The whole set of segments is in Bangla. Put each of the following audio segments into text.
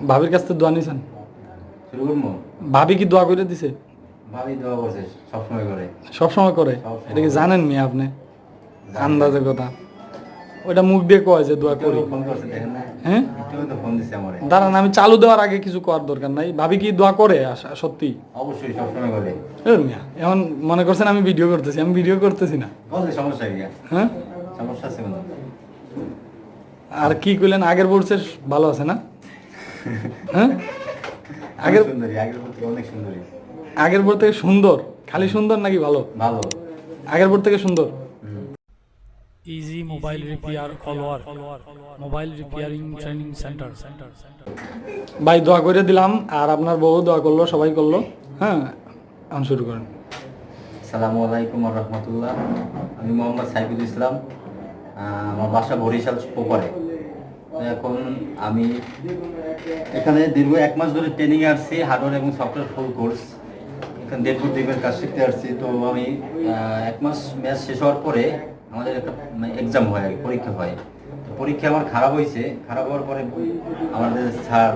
ভাবির কাছ থেকে দোয়া নিছেন? শুরু করবো। ভাবি কি দোয়া করে দিছে? ভাবি দোয়া করছে, সবসময় করে। সবসময় করে? এটা কি জানেন মি আপনি? আন্দাজের কথা ওইটা মুখ দিয়ে কয় যে দোয়া করি। ফোন করছে দেখেন না? হ্যাঁ তো ফোন দিছে আমারে। দাঁড়ান, আমি চালু দেওয়ার আগে কিছু করার দরকার নাই। ভাবি কি দোয়া করে সত্যি? অবশ্যই সবসময় করে। মিয়া এখন মনে করছেন আমি ভিডিও করতেছি? আমি ভিডিও করতেছি না। সমস্যা কি? হ্যাঁ সমস্যা আছে কোনো? আর কি কইলেন? আগের বলছে ভালো আছে না? হ্যাঁ আগের সুন্দরী, আগের বোর থেকে অনেক সুন্দরী। আগের বোর থেকে সুন্দর? খালি সুন্দর নাকি ভালো? ভালো। আগের বোর থেকে সুন্দর। ইজি মোবাইল রিপেয়ার অলওয়ার মোবাইল রিপেয়ারিং ট্রেনিং সেন্টার। ভাই দোয়া করে দিলাম, আর আপনার বউ দোয়া করলো, সবাই করলো। হ্যাঁ এখন শুরু করেন। আসসালামু আলাইকুম ওয়া রাহমাতুল্লাহ। আমি মোহাম্মদ সাইফুল ইসলাম। আমার বাসা বরিশাল পোপারে। এখন আমি এখানে দীর্ঘ 1 মাস ধরে ট্রেনিংয়ে আসছি, হার্ডওয়্যার এবং সফটওয়্যার ফুল কোর্স। এখানে দেড়পুর দ্বীপের কাজ শিখতে আসছি। তো আমি 1 মাস ম্যাচ শেষ হওয়ার পরে আমাদের একটা এক্সাম হয়, পরীক্ষা হয়। পরীক্ষা আমার খারাপ হয়েছে। খারাপ হওয়ার পরে আমাদের স্যার,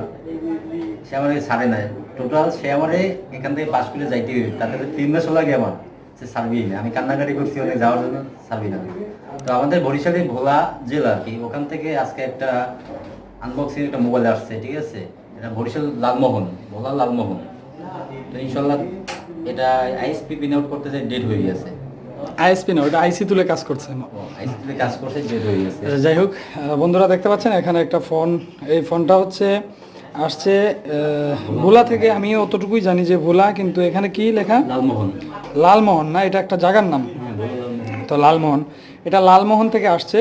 সে আমার ছাড়ে নাই টোটাল। সে আমারে এখান থেকে পাস করে যাইতে হবে, তাতে 3 মাসও লাগে আমার। সে ছাড়বেই না। আমি কান্নাকাটি করছি অনেক যাওয়ার জন্য, ছাড়বি না। তো আমাদের বরিশালের ভোলা জেলা কি, ওখান থেকে আজকে একটা আনবক্সিং একটা মোবাইল আসছে, ঠিক আছে? এটা বরিশাল লালমোহন, ভোলা লালমোহন। তো ইনশাল্লাহ এটা আইএসপি প্রিন্ট আউট করতে যে ডেট হয়ে গেছে। আইএসপি না, ওটা আইসি তুলে কাজ করছে। আইসি তুলে কাজ করছে, ডেট হয়ে গেছে। যাই হোক বন্ধুরা, দেখতে পাচ্ছেন এখানে একটা ফোন। এই ফোনটা হচ্ছে আসছে ভোলা থেকে। আমি অতটুকুই জানি যে ভোলা, কিন্তু এখানে কি লেখা? লালমোহন। লালমোহন না, এটা একটা জায়গার নাম। তো লালমোহন, এটা লালমোহন থেকে আসছে।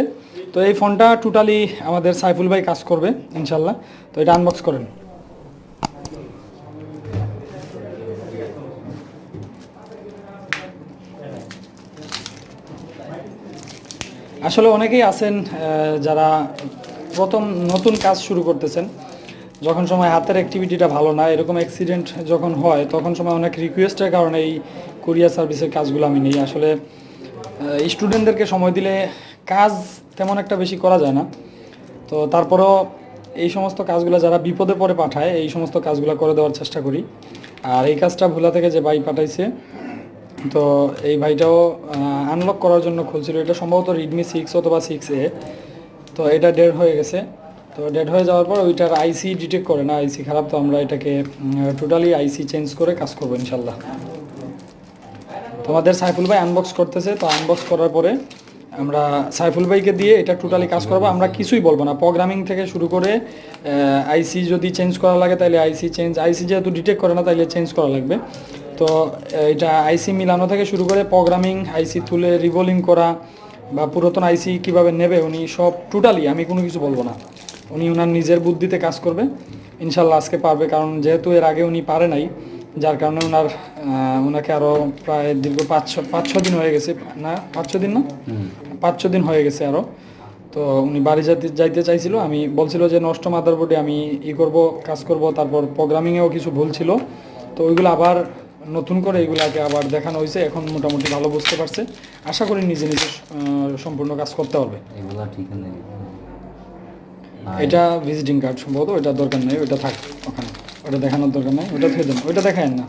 তো এই ফোনটা টোটালি আমাদের সাইফুল ভাই কাজ করবে ইনশাল্লাহ। তো এটা আনবক্স করেন। আসলে অনেকেই আছেন যারা প্রথম নতুন কাজ শুরু করতেছেন, যখন সময় হাতের অ্যাক্টিভিটিটা ভালো না, এরকম অ্যাক্সিডেন্ট যখন হয় তখন সময় অনেক রিকোয়েস্টের কারণে এই কুরিয়ার সার্ভিসের কাজগুলো আমি নিই। আসলে স্টুডেন্টদেরকে সময় দিলে কাজ তেমন একটা বেশি করা যায় না। তো তারপরেও এই সমস্ত কাজগুলো যারা বিপদে পড়ে পাঠায়, এই সমস্ত কাজগুলো করে দেওয়ার চেষ্টা করি। আর এই কাজটা ভোলা থেকে যে ভাই পাঠাইছে, তো এই ভাইটাও আনলক করার জন্য খুলছিল। এটা সম্ভবত রেডমি 6 অথবা 6A। তো এটা ডেড হয়ে গেছে। তো ডেড হয়ে যাওয়ার পর ওইটার আইসি ডিটেক্ট করে না, আইসি খারাপ। তো আমরা এটাকে টোটালি আইসি চেঞ্জ করে কাজ করবো ইনশাল্লাহ। তোমাদের সাইফুল ভাই আনবক্স করতেছে। তো আনবক্স করার পরে আমরা সাইফুল ভাইকে দিয়ে এটা টোটালি কাজ করবো। আমরা কিছুই বলবো না, প্রোগ্রামিং থেকে শুরু করে আইসি যদি চেঞ্জ করা লাগে তাহলে আইসি চেঞ্জ, আইসি যেহেতু ডিটেক্ট করে না তাহলে চেঞ্জ করা লাগবে। তো এটা আইসি মিলানো থেকে শুরু করে প্রোগ্রামিং, আইসি তুলে রিভলিং করা বা পুরাতন আইসি কীভাবে নেবে, উনি সব টোটালি, আমি কোনো কিছু বলবো না। উনি ওনার নিজের বুদ্ধিতে কাজ করবে ইনশাল্লাহ। আজকে পারবে, কারণ যেহেতু এর আগে উনি পারে নাই, যার কারণে ওনাকে আরও প্রায় দীর্ঘ 5-6 দিন হয়ে গেছে। না 5-6 দিন না, 5-6 দিন হয়ে গেছে আরও। তো উনি বাড়ি যাইতে চাইছিল। আমি বলছিল যে নষ্ট মাদারবোর্ডে আমি কাজ করব। তারপর প্রোগ্রামিংয়েও কিছু ভুল ছিল, তো ওইগুলো আবার নতুন করে এগুলাকে আবার দেখানো হয়েছে। এখন মোটামুটি ভালো বুঝতে পারছে। আশা করি নিজে নিজে সম্পূর্ণ কাজ করতে পারবে। এটা ভিজিটিং কার্ড সম্ভবত, ওইটা দরকার নেই, ওইটা থাক ওখানে, ওটা দেখানোর দরকার নেই। ওইটা থেকে দেন, ওইটা দেখায় না।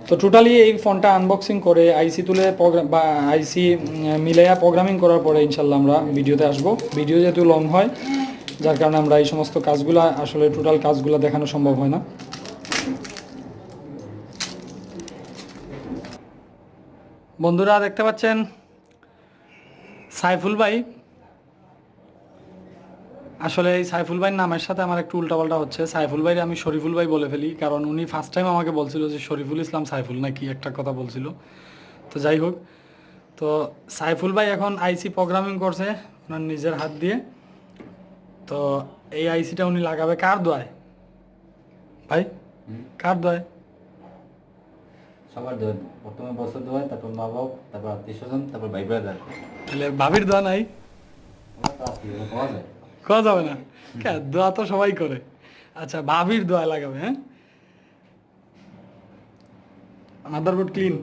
তো টোটালি এই ফোনটা আনবক্সিং করে আইসি তুলে বা আইসি মিলাইয়া প্রোগ্রামিং করার পরে ইনশাল্লাহ আমরা ভিডিওতে আসবো। ভিডিও যেহেতু লং হয়, যার কারণে আমরা এই সমস্ত কাজগুলো, আসলে টোটাল কাজগুলো দেখানো সম্ভব হয় না। বন্ধুরা দেখতে পাচ্ছেন সাইফুল ভাই। আসলে এই সাইফুল ভাইয়ের নামের সাথে আমার একটু উল্টাপাল্টা হচ্ছে। সাইফুল ভাই আমি শরীফুল ভাই বলে ফেলি, কারণ উনি ফার্স্ট টাইম আমাকে বলছিল যে শরীফুল ইসলাম সাইফুল নাকি একটা কথা বলছিল। তো যাই হোক, তো সাইফুল ভাই এখন আইসি প্রোগ্রামিং করছে ওনার নিজের হাত দিয়ে। তো এই আইসিটা উনি লাগাবে কার দোয়ায় ভাই? কার দোয়ায়? সবার দোয়া। প্রথমে বছর দোয়া, তারপর মা বাবা, তারপর আত্মীয় স্বজন, তারপর ভাই ব্রাদার। তাহলে ভাবির দোয়া নাই? করা যাবে না? দোয়া তো সবাই করে। আচ্ছা, ভাবির দোয়া লাগাবে। হ্যাঁ, মাদারবোর্ড ক্লিন।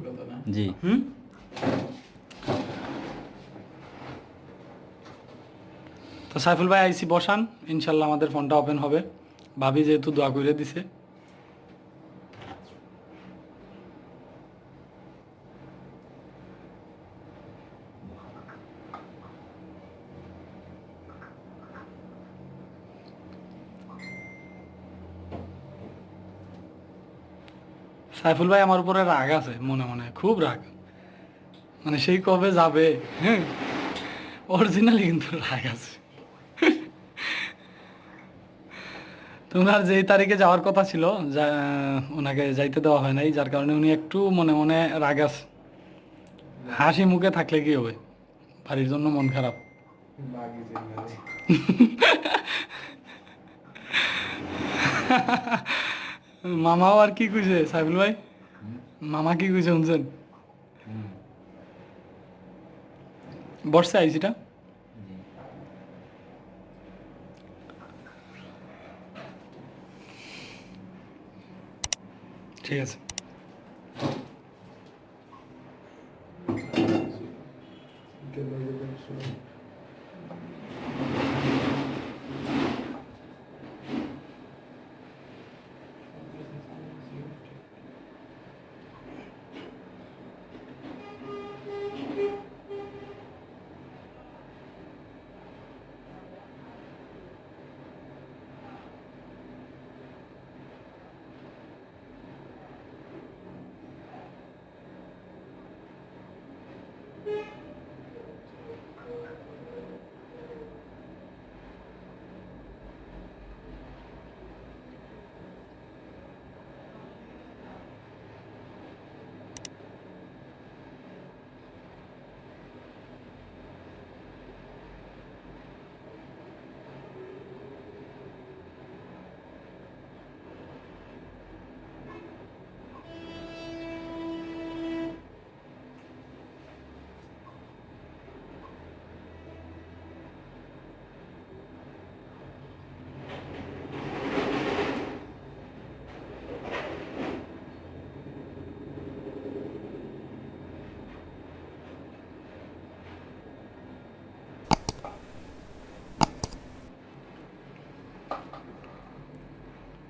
জি। তো সাইফুল ভাই আইসি বসান, ইনশাল্লাহ আমাদের ফোনটা ওপেন হবে। ভাবি যেহেতু দোয়া করে দিছে। সাইফুল ভাই আমার উপরে রাগ আছে, মনে মনে খুব রাগ, মানে সেই কবে যাবে। হ্যাঁ, অরিজিনালি কিন্তু রাগ আছে। তো ওনার যেই তারিখে যাওয়ার কথা ছিল, ওনাকে যাইতে দেওয়া হয় নাই, যার কারণে উনি একটু মনে মনে রাগ আছে। হাসি মুখে থাকলে কি হবে, বাড়ির জন্য মন খারাপ। মামাও আর কি কইছে সাইফুল ভাই, মামা কি কইছে শুনছেন? বসছে আইসিটা। ঠিক আছে।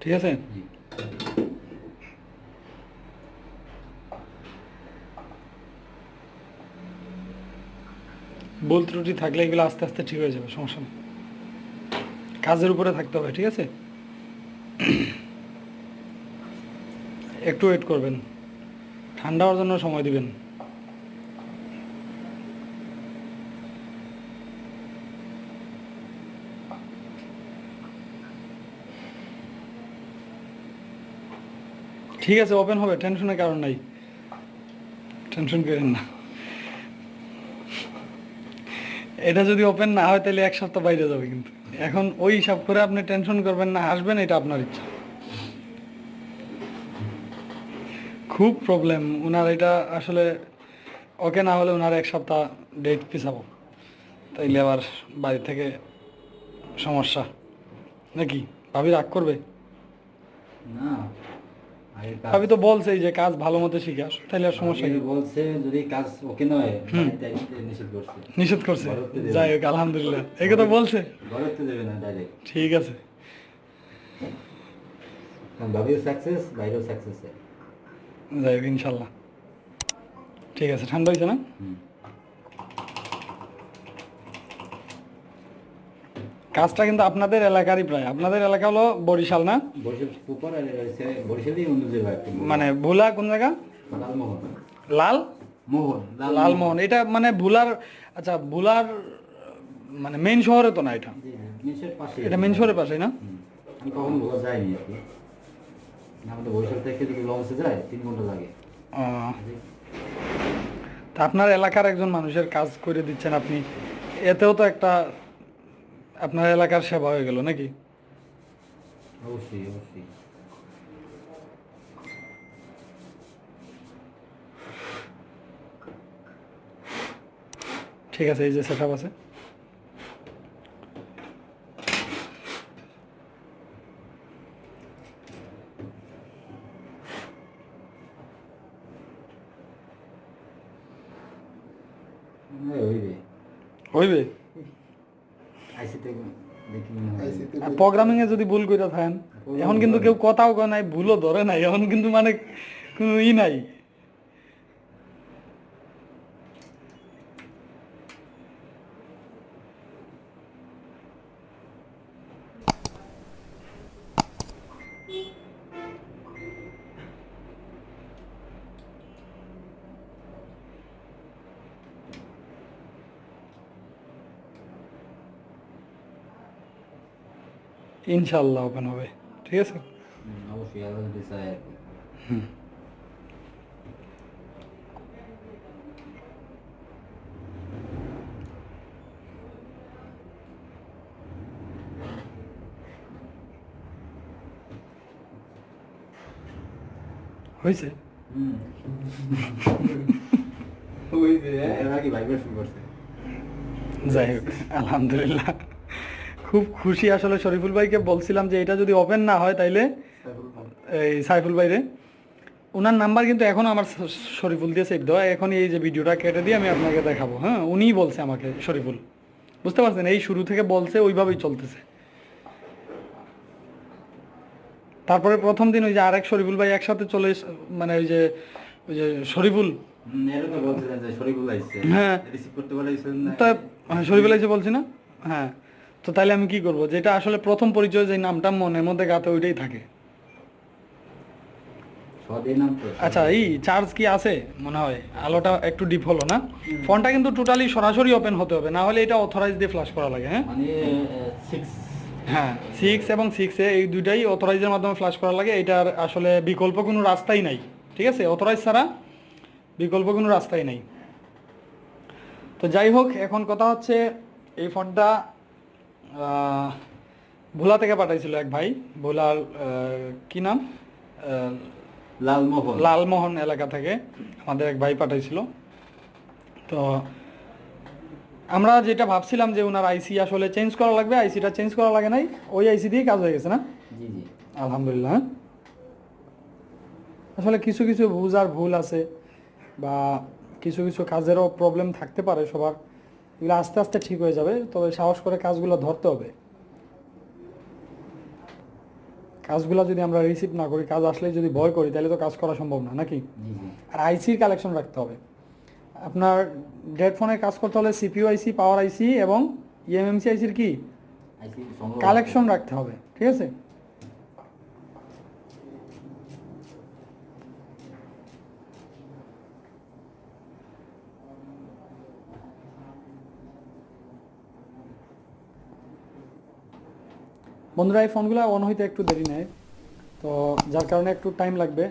ঠিক আছে। ভুল ত্রুটি থাকলে এগুলো আস্তে আস্তে ঠিক হয়ে যাবে, সমস্যা নেই। কাজের উপরে থাকতে হবে, ঠিক আছে। একটু ওয়েট করবেন, ঠান্ডা হওয়ার জন্য সময় দিবেন। ঠিক আছে, ওপেন হবে, টেনশনের কারণ নাই, টেনশন করেন না। এটা যদি ওপেন না হয় তাহলে এক সপ্তাহ বাইরে যাবে, কিন্তু এখন ওই হিসাব করে আপনি টেনশন করবেন না, হাসবেন, এটা আপনার ইচ্ছা। খুব প্রবলেম ওনার এটা আসলে, ওকে না হলে ওনার এক সপ্তাহ ডেট পিছাবো, তাইলে আবার বাড়ি থেকে সমস্যা নাকি। ভাবি রাগ করবে? না, ভাবি তো বলছেই যে কাজ ভালো মতো শিখাস, তাইলে আর সমস্যা কি? বলছে যদি কাজ ওকে নয় তাইলে নিষেধ করছে। নিষেধ করছে? ঘরতে দেবে যাই হোক, আলহামদুলিল্লাহ, এই কথা বলছে। ঘরতে দেবে না ডাইরেক্ট। ঠিক আছে, ভাবিও সাকসেস, বাইরেও সাকসেস। যাই হোক ইনশাল্লাহ। ঠিক আছে, ঠান্ডা হয়েছে না? কাজটা কিন্তু আপনাদের এলাকারই, প্রায় আপনাদের এলাকা হলো বরিশাল না? বরিশাল প্রপার, আর বরিশালই অন্য জায়গায় মানে ভোলা কোন জায়গা? লালমোহন। লাল মোহন, লালমোহন, এটা মানে ভোলার? আচ্ছা, ভোলার মানে মেইন শহরে তো না এটা? মেনশনের পাশে। এটা মেইন শহরের পাশেই না? আমি কখনো ভোলা যাইনি আর কি। আমাদের বরিশাল থেকে যদি লঞ্চে যায় 3 ঘন্টা লাগে। ও, তা আপনার এলাকার একজন মানুষের কাজ করে দিচ্ছেন আপনি, এতেও তো একটা আপনার এলাকার সেবা হয়ে গেল নাকি? অবশ্যই অবশ্যই। ঠিক আছে, এই যে সেট আছে। হইবে। হইবে? আইসিতে দেখি মনে হয়। আইসিতে আর প্রোগ্রামিং এ যদি ভুল করে থাকেন, এখন কিন্তু কেউ কথাও কয় নাই, ভুলও ধরে নাই, এখন কিন্তু মানে কোনো নাই। ইনশাল্লাহ ওপেন হবে, ঠিক আছে। অবশ্যই আল্লাহ যদি চায় আর কি। হয়েছে। ওই যে এর আগে ভাইব্রেশন করছে। যাই হোক, আলহামদুলিল্লাহ খুব খুশি আসলে। শরীফুল ভাইকে বলছিলাম যে এটা যদি ওপেন না হয় তাইলে এই সাইফুল ভাইরে, ওনার নাম্বার কিন্তু এখন আমার শরীফুল দিয়ে সেভ দেওয়া, এখন এই যে ভিডিওটা কেটে দিয়ে আমি আপনাকে দেখাবো। হ্যাঁ, উনিই বলছে আমাকে, শরীফুল, বুঝতে পারছেন, এই শুরু থেকে বলছে, ওইভাবেই চলতেছে। তারপরে প্রথম দিন ওই যে আরেক শরীফুল ভাই একসাথে চলে মানে ওই যে শরীফুল, এরকম বলছিলেন যে শরীফুল আইছে, হ্যাঁ রিসিভ করতে বলেছিলেন না? তা শরীফুল আইছে বলছি না, হ্যাঁ। তো তাইলে আমি কি করব, যেটা আসলে প্রথম পরিচয়, যে নামটা মনের মধ্যে গাতে ওইটাই থাকে। সদে নাম তো। আচ্ছা, এই চার্জ কি আছে মনে হয়, আলোটা একটু ডিপ হলো না। ফোনটা কিন্তু টোটালি সরাসরি ওপেন হতে হবে, না হলে এটা অথরাইজ দিয়ে ফ্ল্যাশ করা লাগে। হ্যাঁ মানে 6 হ্যাঁ, 6 এবং 6A এই দুইটাই অথরাইজের মাধ্যমে ফ্ল্যাশ করা লাগে। এটার আসলে বিকল্প কোনো রাস্তাই নাই, ঠিক আছে, অথরাইজ ছাড়া বিকল্প কোনো রাস্তাই নাই। তো যাই হোক, এখন কথা হচ্ছে এই ফোনটা ভোলা থেকে পাঠাইছিল এক ভাই, ভোলার কি নাম, লালমোহন। লালমোহন এলাকা থেকে আমাদের এক ভাই পাঠাইছিল। তো আমরা যেটা ভাবছিলাম যে ওনার আইসি আসলে চেঞ্জ করা লাগবে, আইসিটা চেঞ্জ করা লাগে নাই, ওই আইসি দিয়ে কাজ হয়ে গেছে না। জি জি, আলহামদুলিল্লাহ। আসলে কিছু কিছু বুঝার ভুল আছে, বা কিছু কিছু কাজেরও প্রবলেম থাকতে পারে সবার, এগুলো আস্তে আস্তে ঠিক হয়ে যাবে। তবে সাহস করে কাজগুলো ধরতে হবে। কাজগুলো যদি আমরা রিসিভ না করি, কাজ আসলেই যদি ভয় করি, তাহলে তো কাজ করা সম্ভব না, নাকি? জি জি। আর আইসির কালেকশন রাখতে হবে। আপনার ডেড ফোনে কাজ করতে হলে সিপিইউ আইসি, পাওয়ার আইসি এবং ইএমএমসি আইসির কি আইসি সংগ্রহ কালেকশন রাখতে হবে, ঠিক আছে। বন্ধুরা, এই ফোনগুলো অন হইতে একটু দেরি নেয়, তো যার কারণে একটু টাইম লাগবে।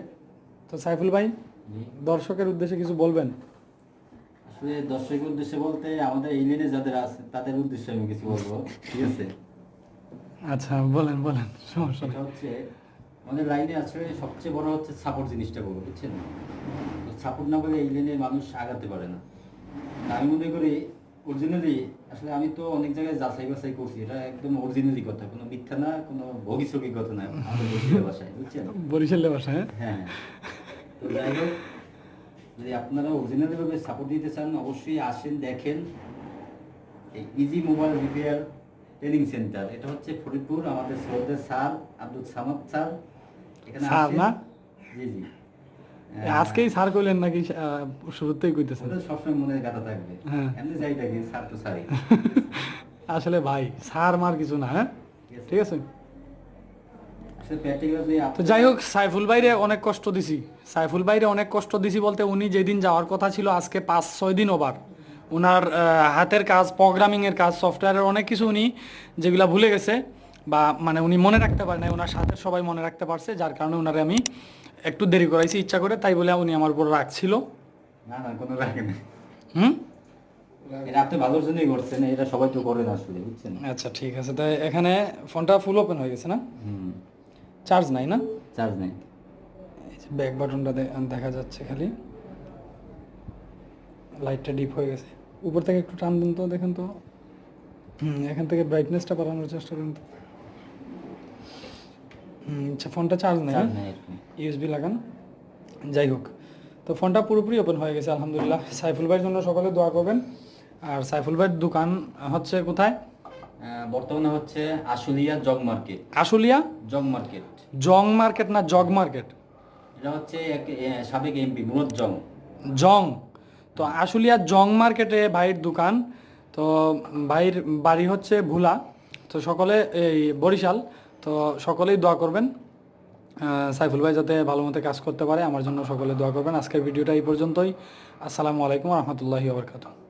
তো সাইফুল ভাই, জি। দর্শকের উদ্দেশ্যে কিছু বলবেন? আসলে দর্শকের উদ্দেশ্যে বলতে, আমাদের এই লাইনে যাদের আছে তাদের উদ্দেশ্যে আমি কিছু বলবো, ঠিক আছে? আচ্ছা, বলেন বলেন, সমস্যা সেটা নেই। হচ্ছে, আমাদের লাইনে আসলে সবচেয়ে বড় হচ্ছে সাপোর্ট জিনিসটা বলবো, বুঝছেন? তো সাপোর্ট না বলে এই লাইনে মানুষ আগাতে পারে না। তা আমি মনে করি অরিজিনালি, আসলে আমি তো অনেক জায়গায় যাচাই বাছাই করছি, এটা একদম অরিজিনালি কথা, কোনো মিথ্যা না, কোনো ভবিষ্যৎ কথা না, আমাদের বরিশালের ভাষায়, বুঝছেন? বরিশালের বাসা, হ্যাঁ। হ্যাঁ। তো যাই হোক, যদি আপনারা অরিজিনালি ভাবে সাপোর্ট দিতে চান, অবশ্যই আসেন, দেখেন এই easy mobile repair training centre. এটা হচ্ছে ফরিদপুর, আমাদের শ্রদ্ধেয় স্যার আব্দুল সামাদ স্যার এখানে স্যার আসেন। না? জি জি। আজকেই স্যার কইলেন নাকি শুরুতেই কইতেছেন? ওটা সবসময় মনে গাথা থাকবে। হ্যাঁ। এমনি যাই থাকি, স্যার তো স্যারই। আসলে ভাই, স্যার মার কিছু না, হ্যাঁ, ঠিক আছে। আসলে প্র্যাকটিক্যালি তো যাই হোক, সাইফুল ভাইরে অনেক কষ্ট দিছি। সাইফুল ভাইরে অনেক কষ্ট দিছি বলতে, উনি যেদিন যাওয়ার কথা ছিল, আজকে 5-6 দিন ওভার ওনার হাতের কাজ, প্রোগ্রামিংয়ের কাজ, সফটওয়্যারের অনেক কিছু উনি যেগুলা ভুলে গেছে, বা মানে উনি মনে রাখতে পারে না, ওনার সাথে সবাই মনে রাখতে পারছে, যার কারণে ওনারে আমি একটু দেরি করাইছি ইচ্ছা করে, তাই বলে উনি আমার উপর রাখছিল। না না, কোনো রাগে নেই। হুম, এটা আপনি ভালোর জন্যই করছেন, এটা সবাই তো করেন আসলে, বুঝছেন? আচ্ছা ঠিক আছে। তাই এখানে ফোনটা ফুল ওপেন হয়ে গেছে না, হুম। চার্জ নাই না, চার্জ নেই। এই যে ব্যাক বাটনটা দেখা যাচ্ছে খালি, লাইটটা ডিপ হয়ে গেছে। উপর থেকে একটু টান দিন তো, দেখেন তো। এখান থেকে ব্রাইটনেসটা বাড়ানোর চেষ্টা করুন তো। আচ্ছা, ফোনটা চার্জ নেই, চার্জ নেই এরকম। ইউএসবি লাগান। যাই হোক, তো ফোনটা পুরোপুরি ওপেন হয়ে গেছে আলহামদুলিল্লাহ। সাইফুল ভাইয়ের জন্য সকালে দোয়া করবেন। আর সাইফুল ভাইয়ের দোকান হচ্ছে কোথায়? বর্তমানে হচ্ছে Ashulia Jog market. Ashulia Jog market, Jong market না জগ মার্কেট? এটা হচ্ছে সাবেক এমপি মুরদ জং। জং। তো আশুলিয়া জং মার্কেটে ভাইয়ের দোকান। তো ভাইয়ের বাড়ি হচ্ছে ভুলা। তো সকলে এই বরিশাল। তো সকলেই দোয়া করবেন সাইফুল ভাই যাতে ভালো মতো কাজ করতে পারে। আমার জন্য সকলে দোয়া করবেন। আজকের ভিডিওটা এই পর্যন্তই। আসসালামু আলাইকুম রহমতুল্লাহি ওয়া বারাকাতুহু।